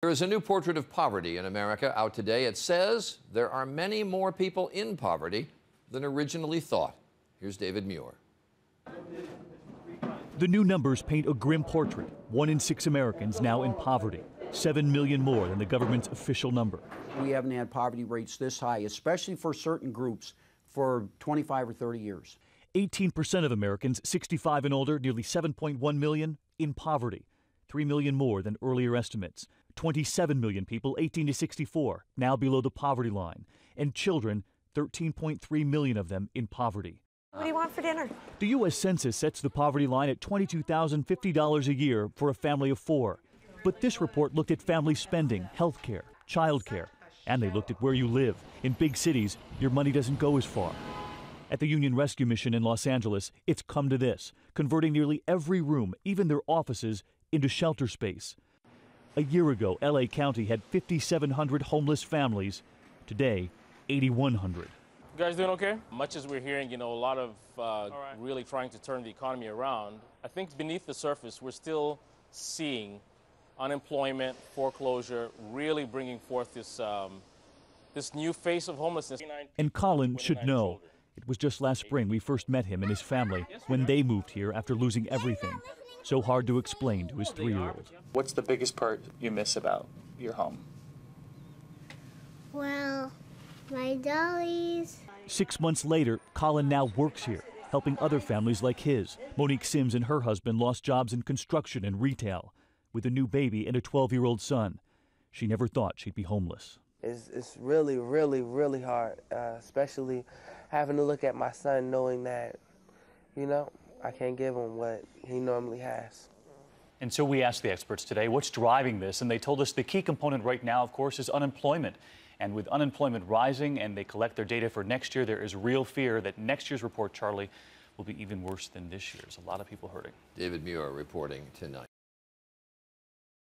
There is a new portrait of poverty in America out today. It says there are many more people in poverty than originally thought. Here's David Muir. The new numbers paint a grim portrait. 1 in 6 Americans now in poverty, 7 million more than the government's official number. We haven't had poverty rates this high, especially for certain groups, for 25 or 30 years. 18% of Americans 65 and older, nearly 7.1 million, in poverty, 3 million more than earlier estimates. 27 million people 18 to 64 now below the poverty line, and children, 13.3 million of them in poverty. What do you want for dinner? The U.S. Census sets the poverty line at $22,050 a year for a family of 4. But this report looked at family spending, health care, child care, and they looked at where you live. In big cities, your money doesn't go as far. At the Union Rescue Mission in Los Angeles, it's come to this, converting nearly every room, even their offices, into shelter space. A year ago, L.A. County had 5,700 homeless families. Today, 8,100. You guys doing okay? Much as we're hearing, a lot of really trying to turn the economy around, I think beneath the surface, we're still seeing unemployment, foreclosure, really bringing forth this new face of homelessness. And Colin should know. It was just last spring we first met him and his family when they moved here after losing everything. So hard to explain to his 3-year-old. What's the biggest part you miss about your home? Well, my dollies. 6 months later, Colin now works here, helping other families like his. Monique Sims and her husband lost jobs in construction and retail. With a new baby and a 12-year-old son, she never thought she'd be homeless. It's really, really, really hard, especially having to look at my son knowing that, I can't give him what he normally has. And so we asked the experts today, what's driving this? And they told us the key component right now, of course, is unemployment. And with unemployment rising and they collect their data for next year, there is real fear that next year's report, Charlie, will be even worse than this year's. A lot of people hurting. David Muir reporting tonight.